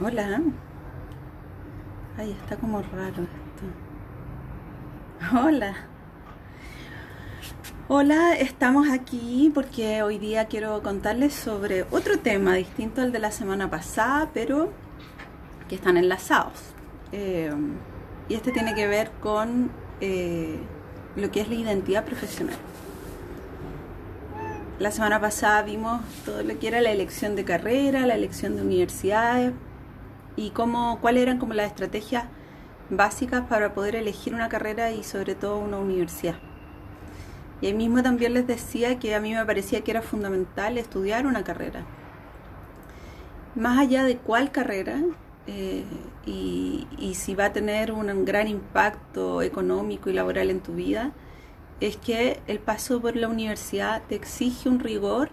Hola. Ay, está como raro esto. Hola. Hola, estamos aquí porque hoy día quiero contarles sobre otro tema distinto al de la semana pasada, pero que están enlazados. Eh, y este tiene que ver con lo que es la identidad profesional. La semana pasada vimos todo lo que era la elección de carrera, la elección de universidades y cuáles eran como las estrategias básicas para poder elegir una carrera y sobre todo una universidad. Y ahí mismo también les decía que a mí me parecía que era fundamental estudiar una carrera. Más allá de cuál carrera y si va a tener un gran impacto económico y laboral en tu vida, es que el paso por la universidad te exige un rigor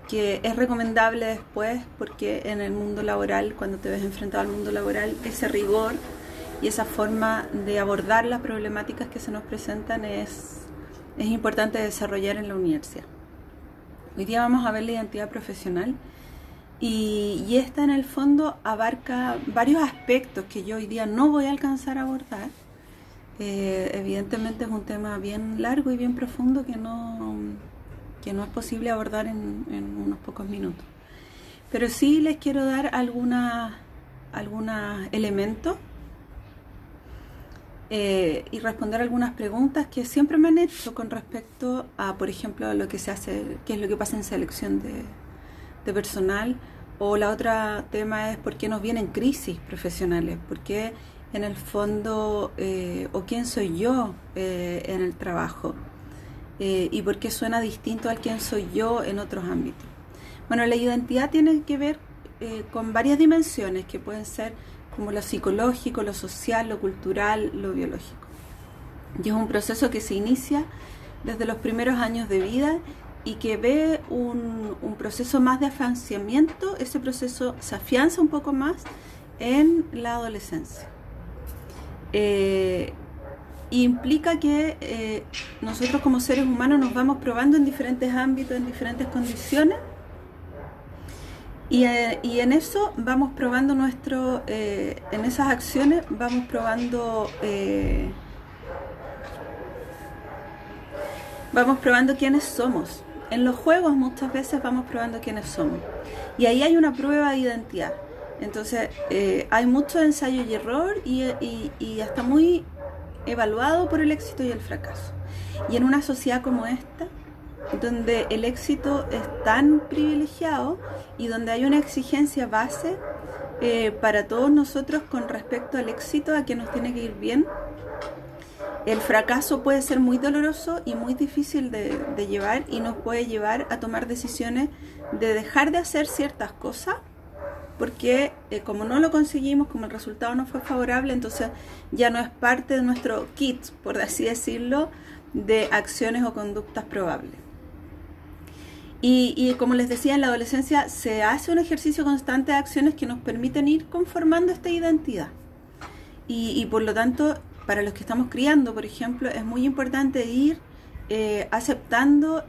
que es recomendable después porque en el mundo laboral, cuando te ves enfrentado al mundo laboral, ese rigor y esa forma de abordar las problemáticas que se nos presentan es importante desarrollar en la universidad. Hoy día vamos a ver la identidad profesional y esta en el fondo abarca varios aspectos que yo hoy día no voy a alcanzar a abordar. Evidentemente es un tema bien largo y bien profundo que no es posible abordar en unos pocos minutos. Pero sí les quiero dar algunos elementos y responder algunas preguntas que siempre me han hecho con respecto a, por ejemplo, a lo que se hace, qué es lo que pasa en selección de personal, o la otra tema es por qué nos vienen crisis profesionales, por qué en el fondo, o quién soy yo en el trabajo, y por qué suena distinto al quién soy yo en otros ámbitos. Bueno, la identidad tiene que ver con varias dimensiones que pueden ser como lo psicológico, lo social, lo cultural, lo biológico. Y es un proceso que se inicia desde los primeros años de vida y que ve un proceso más de afianzamiento. Ese proceso se afianza un poco más en la adolescencia. Implica que nosotros como seres humanos nos vamos probando en diferentes ámbitos, en diferentes condiciones, y en eso vamos probando en esas acciones vamos probando quiénes somos. En los juegos muchas veces vamos probando quiénes somos. Y ahí hay una prueba de identidad. Entonces hay mucho ensayo y error y hasta muy evaluado por el éxito y el fracaso. Y en una sociedad como esta, donde el éxito es tan privilegiado y donde hay una exigencia base para todos nosotros con respecto al éxito, a que nos tiene que ir bien, el fracaso puede ser muy doloroso y muy difícil de llevar y nos puede llevar a tomar decisiones de dejar de hacer ciertas cosas porque como no lo conseguimos, como el resultado no fue favorable, entonces ya no es parte de nuestro kit, por así decirlo, de acciones o conductas probables. Y como les decía, en la adolescencia se hace un ejercicio constante de acciones que nos permiten ir conformando esta identidad. Y por lo tanto, para los que estamos criando, por ejemplo, es muy importante ir aceptando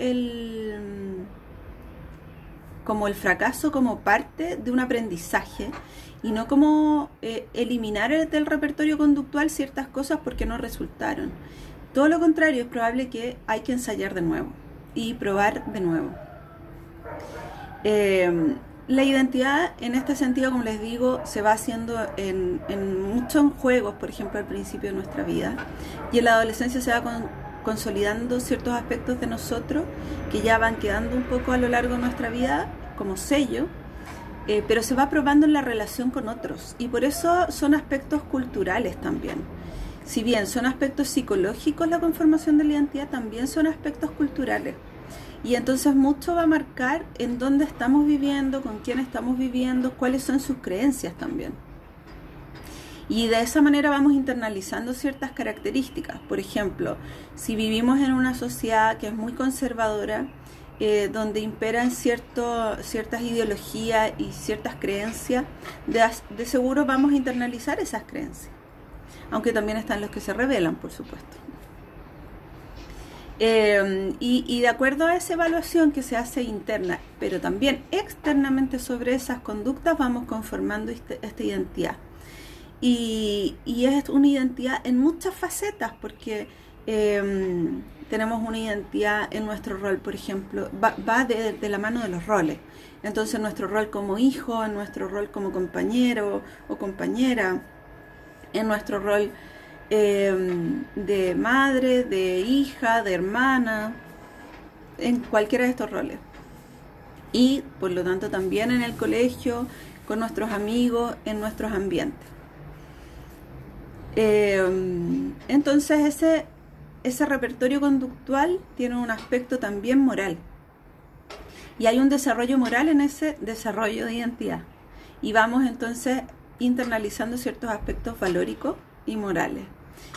como el fracaso como parte de un aprendizaje y no como eliminar del repertorio conductual ciertas cosas porque no resultaron. Todo lo contrario, es probable que hay que ensayar de nuevo y probar de nuevo. La identidad en este sentido, como les digo, se va haciendo en muchos juegos, por ejemplo, al principio de nuestra vida, y en la adolescencia se va consolidando ciertos aspectos de nosotros que ya van quedando un poco a lo largo de nuestra vida como sello, pero se va probando en la relación con otros, y por eso son aspectos culturales también. Si bien son aspectos psicológicos la conformación de la identidad, también son aspectos culturales. Y entonces mucho va a marcar en dónde estamos viviendo, con quién estamos viviendo, cuáles son sus creencias también. Y de esa manera vamos internalizando ciertas características. Por ejemplo, si vivimos en una sociedad que es muy conservadora, donde imperan ciertas ideologías y ciertas creencias, de seguro vamos a internalizar esas creencias. Aunque también están los que se rebelan, por supuesto. Y de acuerdo a esa evaluación que se hace interna, pero también externamente sobre esas conductas, vamos conformando esta identidad. Y es una identidad en muchas facetas, porque tenemos una identidad en nuestro rol, por ejemplo, va de la mano de los roles. Entonces nuestro rol como hijo, en nuestro rol como compañero o compañera, en nuestro rol de madre, de hija, de hermana, en cualquiera de estos roles. Y por lo tanto también en el colegio, con nuestros amigos, en nuestros ambientes. Entonces ese repertorio conductual tiene un aspecto también moral. Y hay un desarrollo moral en ese desarrollo de identidad. Y vamos entonces internalizando ciertos aspectos valóricos y morales,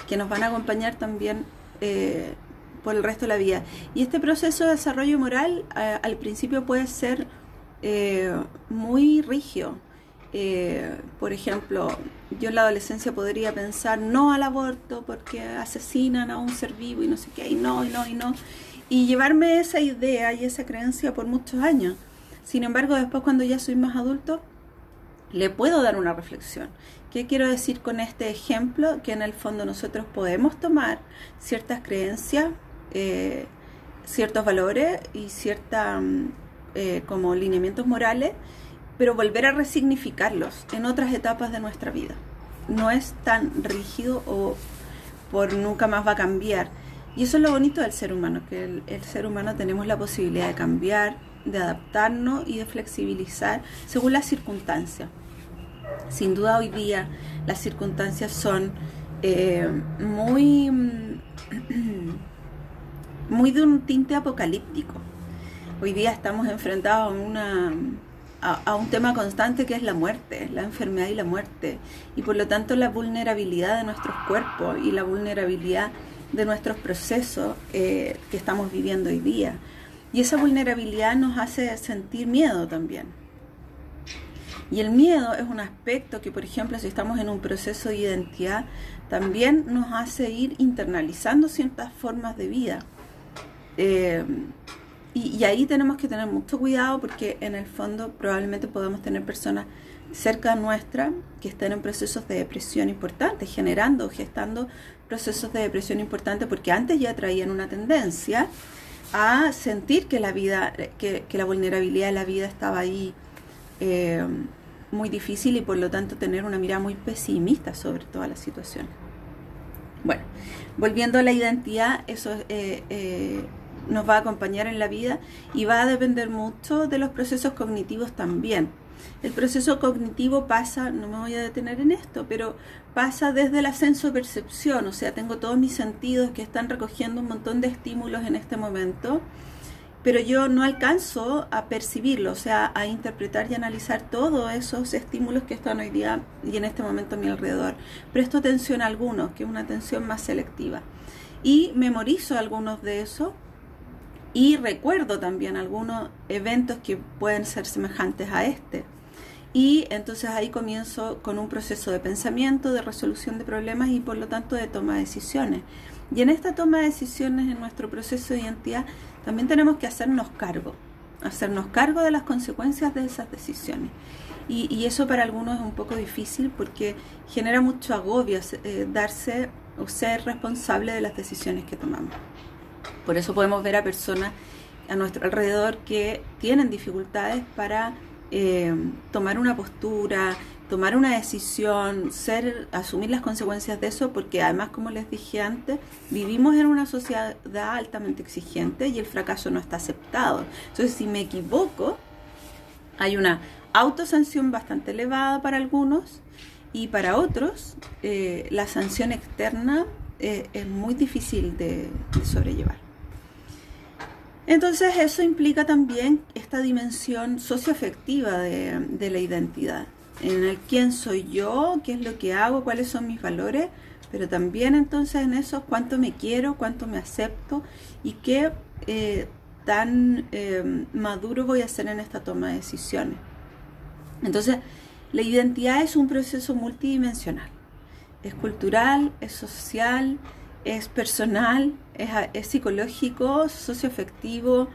que nos van a acompañar también por el resto de la vida. Y este proceso de desarrollo moral al principio puede ser muy rígido. Por ejemplo, yo en la adolescencia podría pensar no al aborto porque asesinan a un ser vivo y no sé qué, y no, y llevarme esa idea y esa creencia por muchos años. Sin embargo, después cuando ya soy más adulto, le puedo dar una reflexión. ¿Qué quiero decir con este ejemplo? Que en el fondo nosotros podemos tomar ciertas creencias, ciertos valores y ciertas como lineamientos morales, pero volver a resignificarlos en otras etapas de nuestra vida. No es tan rígido o por nunca más va a cambiar. Y eso es lo bonito del ser humano, que el ser humano tenemos la posibilidad de cambiar, de adaptarnos y de flexibilizar según las circunstancias. Sin duda hoy día las circunstancias son muy de un tinte apocalíptico. Hoy día estamos enfrentados a un tema constante que es la muerte, la enfermedad y la muerte, y por lo tanto la vulnerabilidad de nuestros cuerpos y la vulnerabilidad de nuestros procesos que estamos viviendo hoy día. Y esa vulnerabilidad nos hace sentir miedo también. Y el miedo es un aspecto que, por ejemplo, si estamos en un proceso de identidad, también nos hace ir internalizando ciertas formas de vida. Y ahí tenemos que tener mucho cuidado porque en el fondo probablemente podemos tener personas cerca nuestra que estén en procesos de depresión importantes, generando o gestando procesos de depresión importantes porque antes ya traían una tendencia a sentir que la vida, que la vulnerabilidad de la vida estaba ahí muy difícil y por lo tanto tener una mirada muy pesimista sobre todas las situaciones. Bueno, volviendo a la identidad, eso nos va a acompañar en la vida y va a depender mucho de los procesos cognitivos también. El proceso cognitivo pasa, no me voy a detener en esto, pero pasa desde la sensopercepción, o sea, tengo todos mis sentidos que están recogiendo un montón de estímulos en este momento, pero yo no alcanzo a percibirlo, o sea, a interpretar y analizar todos esos estímulos que están hoy día y en este momento a mi alrededor. Presto atención a algunos, que es una atención más selectiva, y memorizo algunos de esos, y recuerdo también algunos eventos que pueden ser semejantes a este. Y entonces ahí comienzo con un proceso de pensamiento, de resolución de problemas y por lo tanto de toma de decisiones. Y en esta toma de decisiones, en nuestro proceso de identidad, también tenemos que hacernos cargo de las consecuencias de esas decisiones. Y eso para algunos es un poco difícil porque genera mucho agobio darse o ser responsable de las decisiones que tomamos. Por eso podemos ver a personas a nuestro alrededor que tienen dificultades para tomar una postura, tomar una decisión, asumir las consecuencias de eso, porque además, como les dije antes, vivimos en una sociedad altamente exigente y el fracaso no está aceptado. Entonces, si me equivoco, hay una autosanción bastante elevada para algunos y para otros la sanción externa es muy difícil de sobrellevar. Entonces eso implica también esta dimensión socioafectiva de la identidad, en el quién soy yo, qué es lo que hago, cuáles son mis valores, pero también entonces en eso cuánto me quiero, cuánto me acepto y qué tan maduro voy a ser en esta toma de decisiones. Entonces la identidad es un proceso multidimensional, es cultural, es social, es personal, es psicológico, socioafectivo,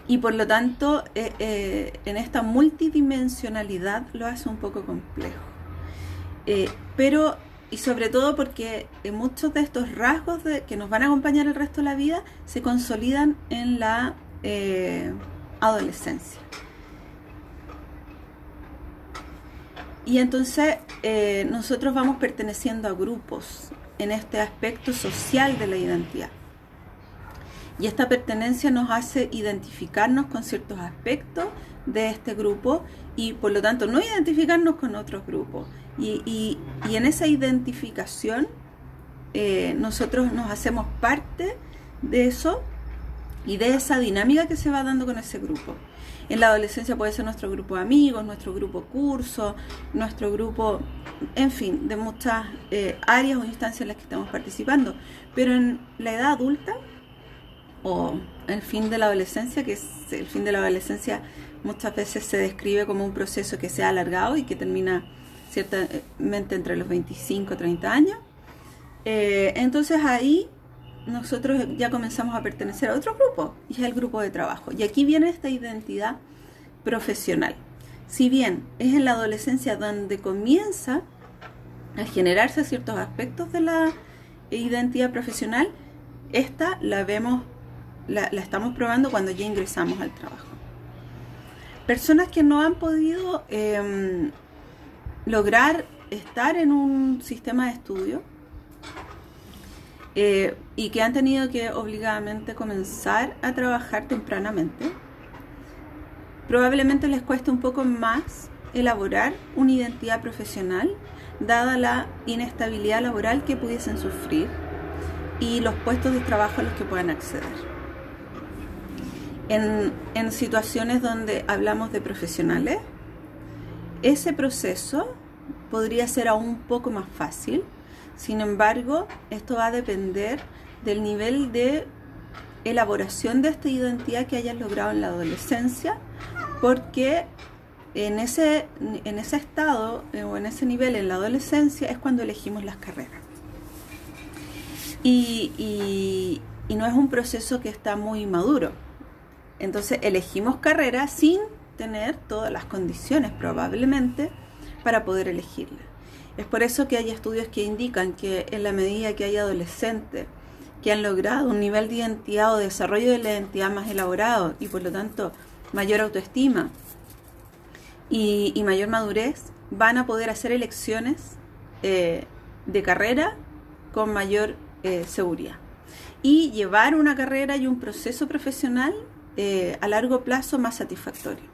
y por lo tanto en esta multidimensionalidad lo hace un poco complejo. Pero, y sobre todo porque muchos de estos rasgos que nos van a acompañar el resto de la vida se consolidan en la adolescencia. Y entonces nosotros vamos perteneciendo a grupos en este aspecto social de la identidad. Y esta pertenencia nos hace identificarnos con ciertos aspectos de este grupo y por lo tanto no identificarnos con otros grupos. Y en esa identificación nosotros nos hacemos parte de eso y de esa dinámica que se va dando con ese grupo. En la adolescencia puede ser nuestro grupo de amigos, nuestro grupo curso, nuestro grupo, en fin, de muchas áreas o instancias en las que estamos participando. Pero en la edad adulta o el fin de la adolescencia, que es el fin de la adolescencia muchas veces se describe como un proceso que se ha alargado y que termina ciertamente entre los 25 y 30 años. Entonces ahí nosotros ya comenzamos a pertenecer a otro grupo, y es el grupo de trabajo. Y aquí viene esta identidad profesional. Si bien es en la adolescencia donde comienza a generarse ciertos aspectos de la identidad profesional, esta la estamos probando cuando ya ingresamos al trabajo. Personas que no han podido lograr estar en un sistema de estudio y que han tenido que obligadamente comenzar a trabajar tempranamente, probablemente les cueste un poco más elaborar una identidad profesional dada la inestabilidad laboral que pudiesen sufrir y los puestos de trabajo a los que puedan acceder. En situaciones donde hablamos de profesionales, ese proceso podría ser aún un poco más fácil. Sin embargo, esto va a depender del nivel de elaboración de esta identidad que hayas logrado en la adolescencia, porque en ese estado o en ese nivel en la adolescencia es cuando elegimos las carreras. Y no es un proceso que está muy maduro. Entonces elegimos carreras sin tener todas las condiciones probablemente para poder elegirla. Es por eso que hay estudios que indican que en la medida que hay adolescentes que han logrado un nivel de identidad o desarrollo de la identidad más elaborado y por lo tanto mayor autoestima y mayor madurez, van a poder hacer elecciones de carrera con mayor seguridad y llevar una carrera y un proceso profesional a largo plazo más satisfactorio.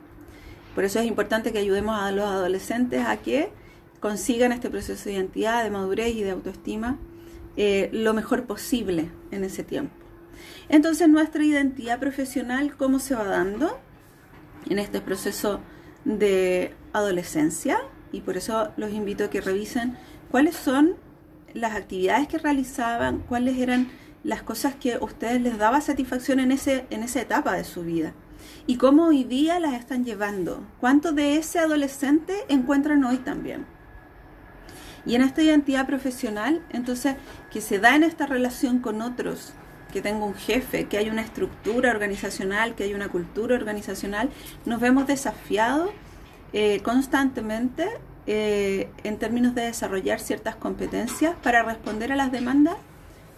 Por eso es importante que ayudemos a los adolescentes a que consigan este proceso de identidad, de madurez y de autoestima lo mejor posible en ese tiempo. Entonces, nuestra identidad profesional, ¿cómo se va dando en este proceso de adolescencia? Y por eso los invito a que revisen cuáles son las actividades que realizaban, cuáles eran las cosas que a ustedes les daba satisfacción en esa etapa de su vida y cómo hoy día las están llevando. ¿Cuánto de ese adolescente encuentran hoy también? Y en esta identidad profesional, entonces, que se da en esta relación con otros, que tengo un jefe, que hay una estructura organizacional, que hay una cultura organizacional, nos vemos desafiados constantemente en términos de desarrollar ciertas competencias para responder a las demandas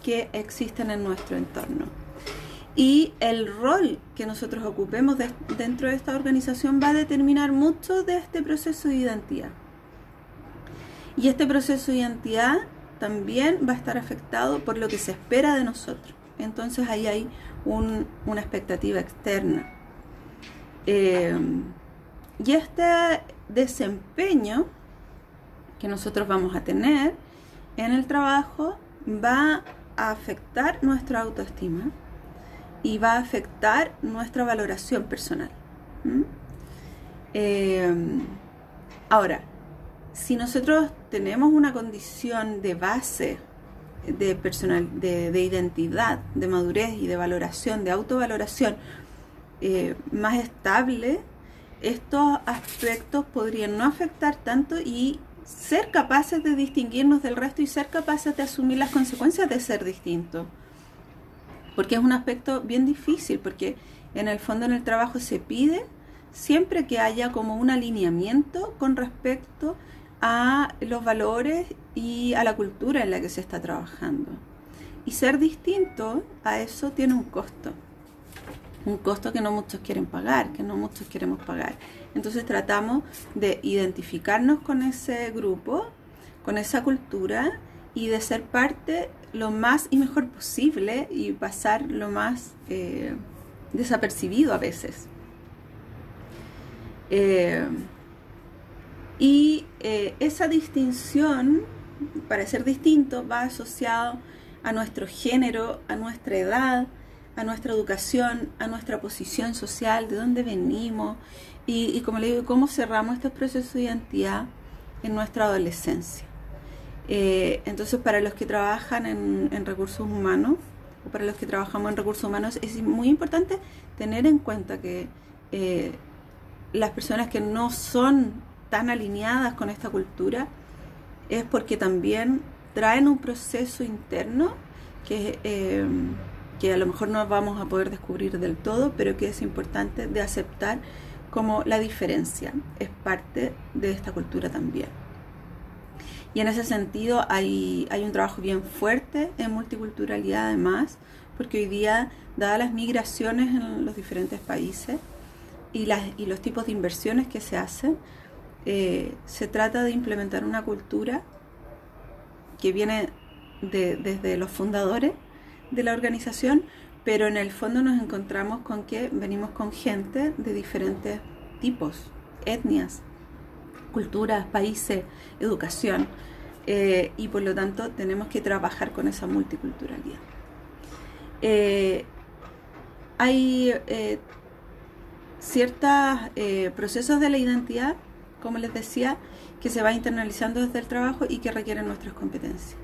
que existen en nuestro entorno. Y el rol que nosotros ocupemos dentro de esta organización va a determinar mucho de este proceso de identidad. Y este proceso de identidad también va a estar afectado por lo que se espera de nosotros. Entonces ahí hay una expectativa externa. Y este desempeño que nosotros vamos a tener en el trabajo va a afectar nuestra autoestima y va a afectar nuestra valoración personal. Ahora, si nosotros tenemos una condición de base de identidad, de madurez y de valoración, de autovaloración más estable, estos aspectos podrían no afectar tanto y ser capaces de distinguirnos del resto y ser capaces de asumir las consecuencias de ser distintos. Porque es un aspecto bien difícil, porque en el fondo en el trabajo se pide siempre que haya como un alineamiento con respecto a los valores y a la cultura en la que se está trabajando. Y ser distinto a eso tiene un costo que no muchos quieren pagar, que no muchos queremos pagar. Entonces tratamos de identificarnos con ese grupo, con esa cultura, y de ser parte lo más y mejor posible y pasar lo más desapercibido a veces. Esa distinción, para ser distinto, va asociado a nuestro género, a nuestra edad, a nuestra educación, a nuestra posición social, de dónde venimos y como le digo, cómo cerramos estos procesos de identidad en nuestra adolescencia. Entonces, para los que trabajan en recursos humanos o para los que trabajamos en recursos humanos, es muy importante tener en cuenta que las personas que no son tan alineadas con esta cultura es porque también traen un proceso interno que a lo mejor no vamos a poder descubrir del todo, pero que es importante de aceptar como la diferencia es parte de esta cultura también. Y en ese sentido hay un trabajo bien fuerte en multiculturalidad además, porque hoy día, dadas las migraciones en los diferentes países y los tipos de inversiones que se hacen, se trata de implementar una cultura que viene desde los fundadores de la organización, pero en el fondo nos encontramos con que venimos con gente de diferentes tipos, etnias, culturas, países, educación, y por lo tanto tenemos que trabajar con esa multiculturalidad. Hay ciertos procesos de la identidad, como les decía, que se va internalizando desde el trabajo y que requieren nuestras competencias.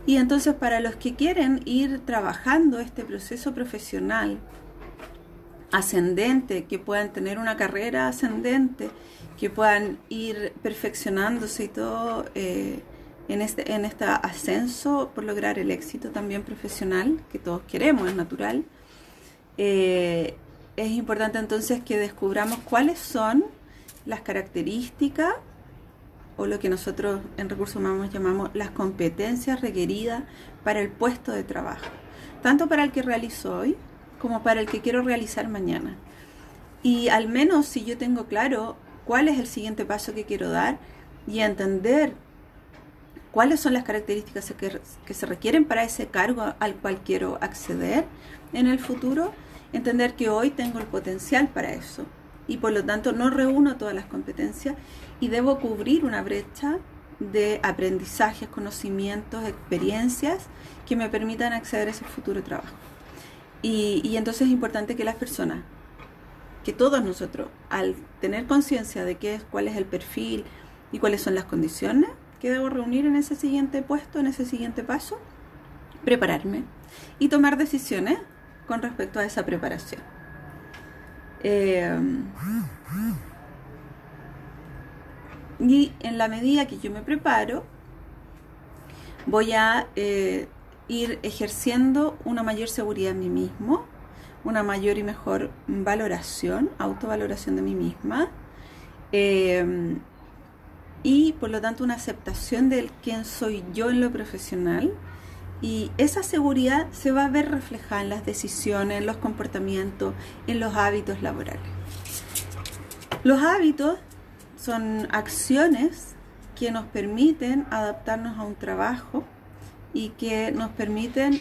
Y entonces, para los que quieren ir trabajando este proceso profesional ascendente, que puedan tener una carrera ascendente, que puedan ir perfeccionándose y todo en este ascenso por lograr el éxito también profesional, que todos queremos, es natural, es importante entonces que descubramos cuáles son las características o lo que nosotros en recursos humanos llamamos las competencias requeridas para el puesto de trabajo, tanto para el que realizo hoy como para el que quiero realizar mañana. Y al menos si yo tengo claro cuál es el siguiente paso que quiero dar y entender cuáles son las características que se requieren para ese cargo al cual quiero acceder en el futuro, entender que hoy tengo el potencial para eso y por lo tanto no reúno todas las competencias y debo cubrir una brecha de aprendizajes, conocimientos, experiencias que me permitan acceder a ese futuro trabajo. Y entonces es importante que las personas, que todos nosotros, al tener conciencia de cuál es el perfil y cuáles son las condiciones que debo reunir en ese siguiente puesto, en ese siguiente paso, prepararme y tomar decisiones con respecto a esa preparación. Y en la medida que yo me preparo, voy a ir ejerciendo una mayor seguridad en mí mismo, una mayor y mejor valoración, autovaloración de mí misma, y por lo tanto una aceptación de quién soy yo en lo profesional, y esa seguridad se va a ver reflejada en las decisiones, en los comportamientos, en los hábitos laborales. Los hábitos son acciones que nos permiten adaptarnos a un trabajo y que nos permiten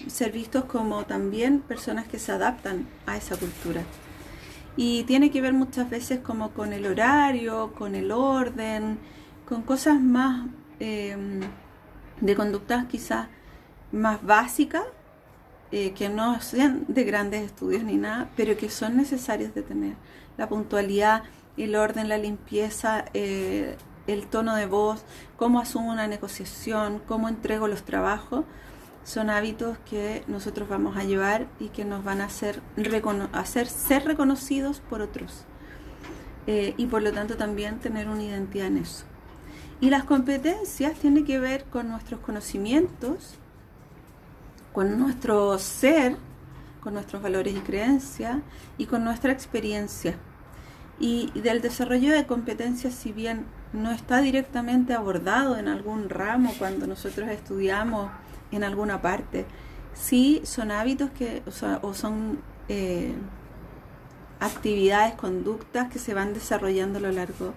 ser vistos como también personas que se adaptan a esa cultura. Y tiene que ver muchas veces como con el horario, con el orden, con cosas más de conductas quizás más básicas, que no sean de grandes estudios ni nada, pero que son necesarias de tener. La puntualidad, el orden, la limpieza, el tono de voz, cómo asumo una negociación, cómo entrego los trabajos, son hábitos que nosotros vamos a llevar y que nos van a hacer ser reconocidos por otros. Y por lo tanto también tener una identidad en eso. Y las competencias tienen que ver con nuestros conocimientos, con nuestro ser, con nuestros valores y creencias y con nuestra experiencia. Y del desarrollo de competencias, si bien no está directamente abordado en algún ramo cuando nosotros estudiamos en alguna parte, sí son hábitos o son actividades, conductas que se van desarrollando a lo largo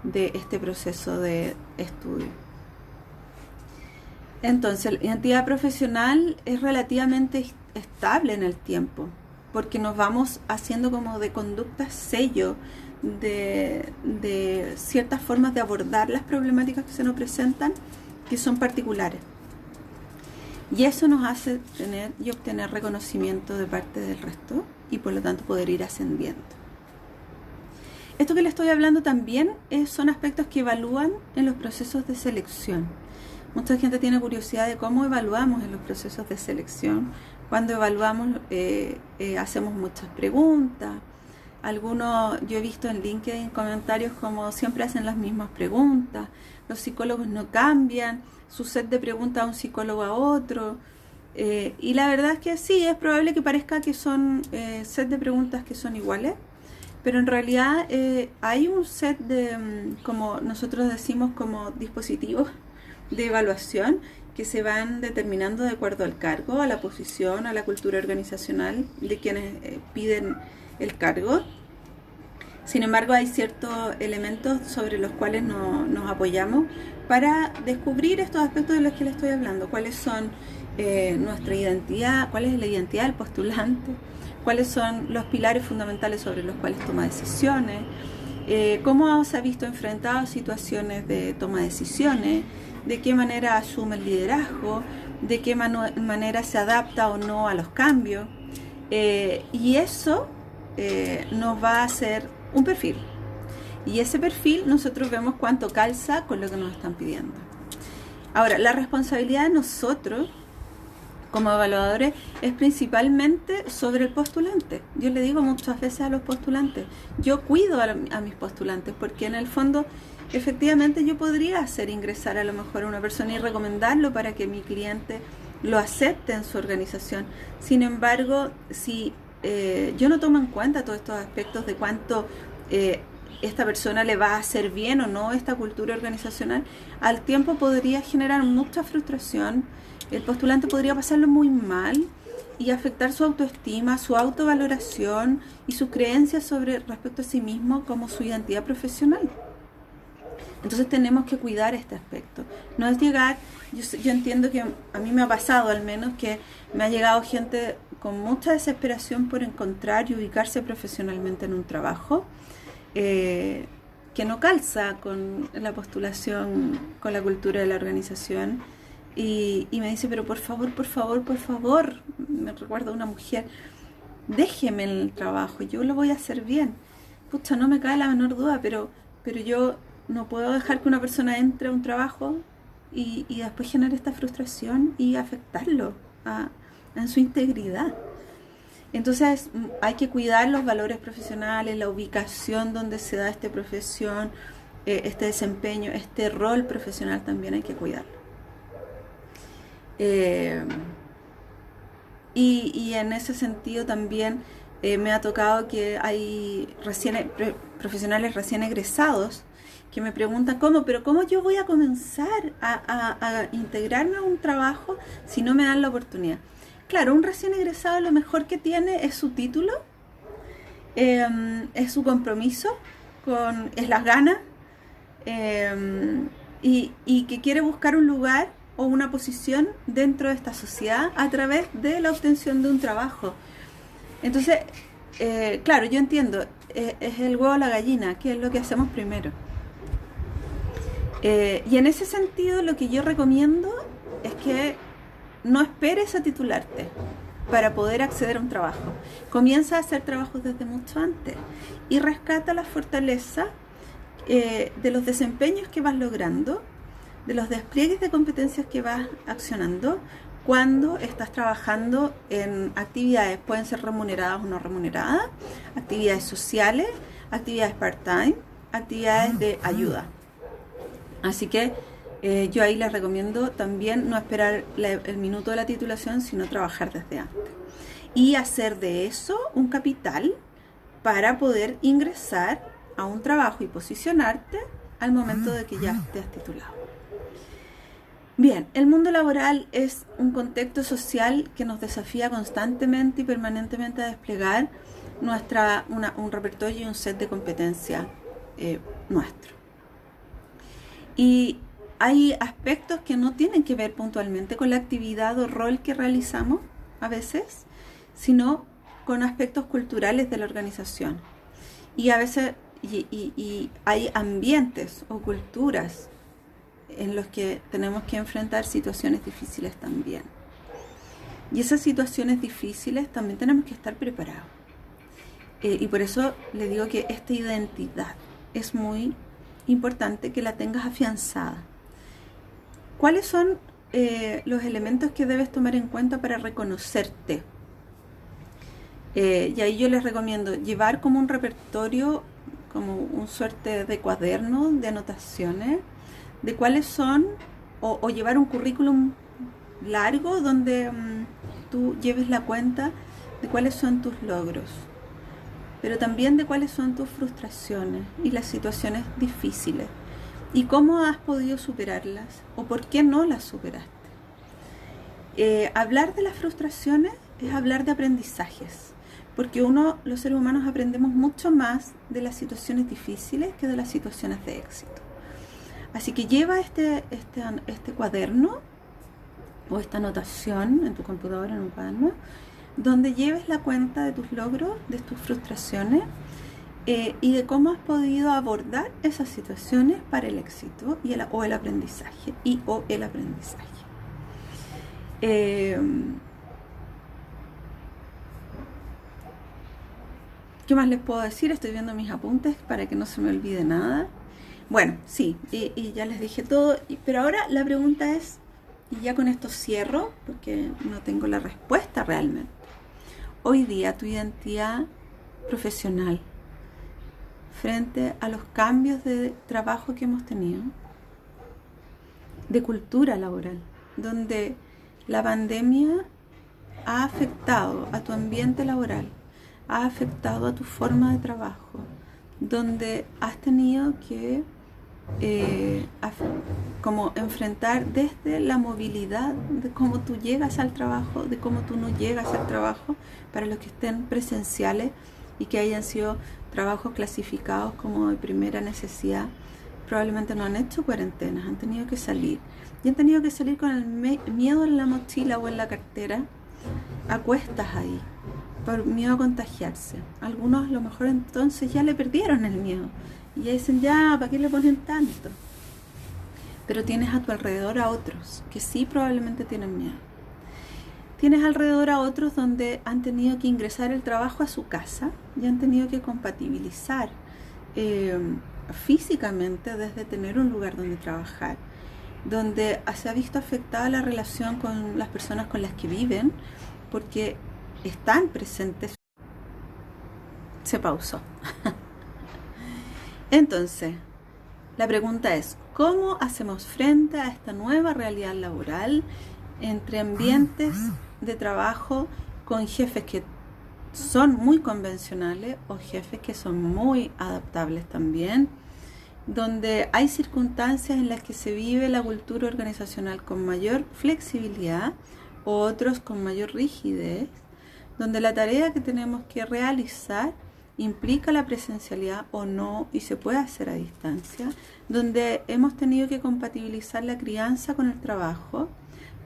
de este proceso de estudio. Entonces, la identidad profesional es relativamente estable en el tiempo, porque nos vamos haciendo como de conductas sello de ciertas formas de abordar las problemáticas que se nos presentan, que son particulares. Y eso nos hace tener y obtener reconocimiento de parte del resto y por lo tanto poder ir ascendiendo. Esto que le estoy hablando también son aspectos que evalúan en los procesos de selección. Mucha gente tiene curiosidad de cómo evaluamos en los procesos de selección. Cuando evaluamos hacemos muchas preguntas. Algunos, yo he visto en LinkedIn comentarios como siempre hacen las mismas preguntas, los psicólogos no cambian su set de preguntas a un psicólogo a otro, y la verdad es que sí, es probable que parezca que son set de preguntas que son iguales, pero en realidad hay un set de, como nosotros decimos, como dispositivos de evaluación que se van determinando de acuerdo al cargo, a la posición, a la cultura organizacional de quienes piden el cargo. Sin embargo, hay ciertos elementos sobre los cuales nos apoyamos para descubrir estos aspectos de los que les estoy hablando. ¿Cuáles son nuestra identidad? ¿Cuál es la identidad del postulante? ¿Cuáles son los pilares fundamentales sobre los cuales toma decisiones? ¿Cómo se ha visto enfrentado a situaciones de toma de decisiones? ¿De qué manera asume el liderazgo? ¿De qué manera se adapta o no a los cambios? Y eso nos va a hacer un perfil, y ese perfil nosotros vemos cuánto calza con lo que nos están pidiendo. Ahora, la responsabilidad de nosotros como evaluadores es principalmente sobre el postulante. Yo le digo muchas veces a los postulantes, yo cuido a mis postulantes, porque en el fondo efectivamente yo podría hacer ingresar a lo mejor a una persona y recomendarlo para que mi cliente lo acepte en su organización. Sin embargo, si yo no tomo en cuenta todos estos aspectos de cuánto esta persona le va a hacer bien o no esta cultura organizacional, al tiempo podría generar mucha frustración, el postulante podría pasarlo muy mal y afectar su autoestima, su autovaloración y sus creencias respecto a sí mismo como su identidad profesional. Entonces tenemos que cuidar este aspecto. No es llegar, yo entiendo que a mí me ha pasado al menos que me ha llegado gente con mucha desesperación por encontrar y ubicarse profesionalmente en un trabajo que no calza con la postulación, con la cultura de la organización, y me dice, pero por favor, me recuerda a una mujer, déjeme en el trabajo, yo lo voy a hacer bien. Pucha, no me cae la menor duda, pero yo no puedo dejar que una persona entre a un trabajo y después genere esta frustración y afectarlo en su integridad. Entonces hay que cuidar los valores profesionales, la ubicación donde se da esta profesión, este desempeño, este rol profesional también hay que cuidarlo. Y en ese sentido también me ha tocado que hay profesionales recién egresados que me preguntan ¿cómo yo voy a comenzar a integrarme a un trabajo si no me dan la oportunidad? Claro, un recién egresado lo mejor que tiene es su título, es su compromiso, es las ganas, y que quiere buscar un lugar o una posición dentro de esta sociedad a través de la obtención de un trabajo. Entonces, claro, yo entiendo, es el huevo o la gallina, ¿qué es lo que hacemos primero? Y en ese sentido lo que yo recomiendo es que no esperes a titularte para poder acceder a un trabajo. Comienza a hacer trabajos desde mucho antes y rescata la fortaleza de los desempeños que vas logrando, de los despliegues de competencias que vas accionando cuando estás trabajando en actividades, pueden ser remuneradas o no remuneradas, actividades sociales, actividades part-time, actividades de ayuda. Así que yo ahí les recomiendo también no esperar el minuto de la titulación, sino trabajar desde antes. Y hacer de eso un capital para poder ingresar a un trabajo y posicionarte al momento de que ya te has titulado. Bien, el mundo laboral es un contexto social que nos desafía constantemente y permanentemente a desplegar un repertorio y un set de competencias nuestro. Y hay aspectos que no tienen que ver puntualmente con la actividad o rol que realizamos a veces, sino con aspectos culturales de la organización. Y a veces y hay ambientes o culturas en los que tenemos que enfrentar situaciones difíciles también. Y esas situaciones difíciles también tenemos que estar preparados. Y por eso le digo que esta identidad es muy importante que la tengas afianzada. ¿Cuáles son los elementos que debes tomar en cuenta para reconocerte? Y ahí yo les recomiendo llevar como un repertorio, como un suerte de cuaderno de anotaciones de cuáles son, o llevar un currículum largo donde tú lleves la cuenta de cuáles son tus logros, pero también de cuáles son tus frustraciones y las situaciones difíciles y cómo has podido superarlas o por qué no las superaste. Hablar de las frustraciones es hablar de aprendizajes, porque los seres humanos aprendemos mucho más de las situaciones difíciles que de las situaciones de éxito. Así que lleva este cuaderno o esta anotación en tu computadora, en un cuaderno, donde lleves la cuenta de tus logros, de tus frustraciones y de cómo has podido abordar esas situaciones para el éxito o el aprendizaje. ¿Qué más les puedo decir? Estoy viendo mis apuntes para que no se me olvide nada. Bueno, sí, y ya les dije todo, pero ahora la pregunta es, y ya con esto cierro, porque no tengo la respuesta realmente. Hoy día tu identidad profesional, frente a los cambios de trabajo que hemos tenido, de cultura laboral, donde la pandemia ha afectado a tu ambiente laboral, ha afectado a tu forma de trabajo, donde has tenido que como enfrentar desde la movilidad de cómo tú llegas al trabajo, de cómo tú no llegas al trabajo, para los que estén presenciales y que hayan sido trabajos clasificados como de primera necesidad, probablemente no han hecho cuarentenas, han tenido que salir y han tenido que salir con el miedo en la mochila o en la cartera, a cuestas ahí, por miedo a contagiarse. Algunos a lo mejor entonces ya le perdieron el miedo y ya dicen, ya, ¿para qué le ponen tanto? Pero tienes a tu alrededor a otros que sí probablemente tienen miedo. Tienes alrededor a otros donde han tenido que ingresar el trabajo a su casa y han tenido que compatibilizar físicamente desde tener un lugar donde trabajar, donde se ha visto afectada la relación con las personas con las que viven porque están presentes. Se pausó. Entonces, la pregunta es, ¿cómo hacemos frente a esta nueva realidad laboral entre ambientes de trabajo con jefes que son muy convencionales o jefes que son muy adaptables también, donde hay circunstancias en las que se vive la cultura organizacional con mayor flexibilidad o otros con mayor rigidez, donde la tarea que tenemos que realizar implica la presencialidad o no y se puede hacer a distancia, donde hemos tenido que compatibilizar la crianza con el trabajo,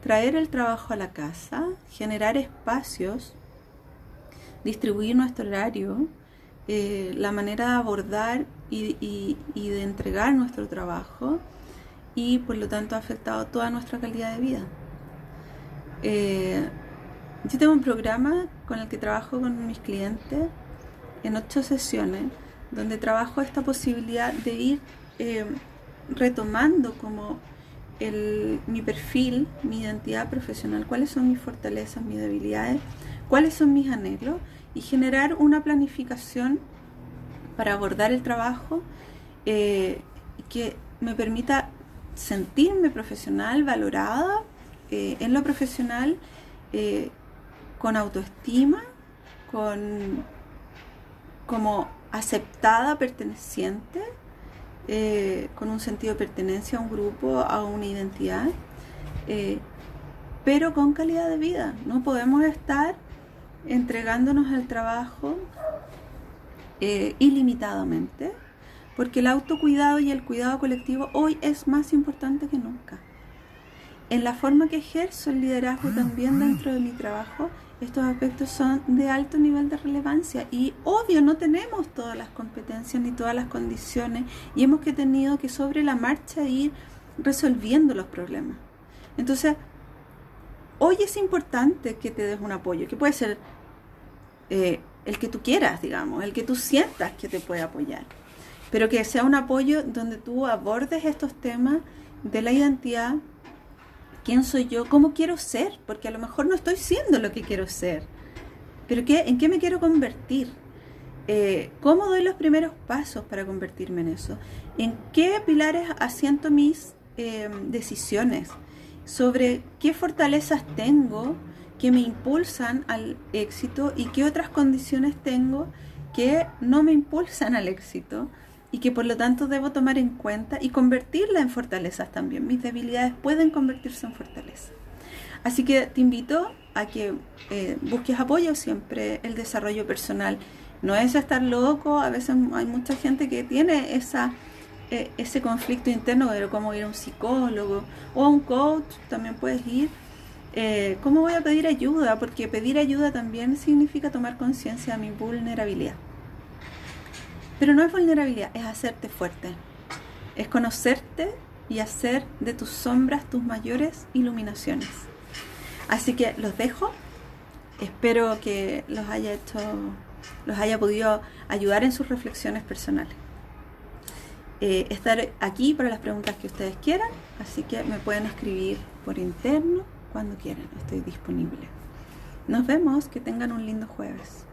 traer el trabajo a la casa, generar espacios, distribuir nuestro horario, la manera de abordar y de entregar nuestro trabajo, y por lo tanto ha afectado toda nuestra calidad de vida. Yo tengo un programa con el que trabajo con mis clientes en 8 sesiones, donde trabajo esta posibilidad de ir retomando como mi perfil, mi identidad profesional, cuáles son mis fortalezas, mis debilidades, cuáles son mis anhelos, y generar una planificación para abordar el trabajo que me permita sentirme profesional, valorada en lo profesional, con autoestima, como aceptada, perteneciente, con un sentido de pertenencia a un grupo, a una identidad, pero con calidad de vida. No podemos estar entregándonos al trabajo ilimitadamente, porque el autocuidado y el cuidado colectivo hoy es más importante que nunca. En la forma que ejerzo el liderazgo también dentro de mi trabajo, estos aspectos son de alto nivel de relevancia y obvio no tenemos todas las competencias ni todas las condiciones y hemos tenido que sobre la marcha ir resolviendo los problemas. Entonces, hoy es importante que te des un apoyo, que puede ser el que tú quieras, digamos, el que tú sientas que te puede apoyar, pero que sea un apoyo donde tú abordes estos temas de la identidad. ¿Quién soy yo? ¿Cómo quiero ser? Porque a lo mejor no estoy siendo lo que quiero ser. ¿Pero en qué me quiero convertir? ¿Cómo doy los primeros pasos para convertirme en eso? ¿En qué pilares asiento mis decisiones? ¿Sobre qué fortalezas tengo que me impulsan al éxito y qué otras condiciones tengo que no me impulsan al éxito? Y que por lo tanto debo tomar en cuenta y convertirla en fortalezas también. Mis debilidades pueden convertirse en fortalezas. Así que te invito a que busques apoyo siempre. El desarrollo personal no es estar loco. A veces hay mucha gente que tiene ese conflicto interno de cómo ir a un psicólogo o a un coach. También puedes ir. ¿Cómo voy a pedir ayuda? Porque pedir ayuda también significa tomar conciencia de mi vulnerabilidad. Pero no es vulnerabilidad, es hacerte fuerte. Es conocerte y hacer de tus sombras tus mayores iluminaciones. Así que los dejo. Espero que los haya podido ayudar en sus reflexiones personales. Estaré aquí para las preguntas que ustedes quieran, así que me pueden escribir por interno cuando quieran. Estoy disponible. Nos vemos, que tengan un lindo jueves.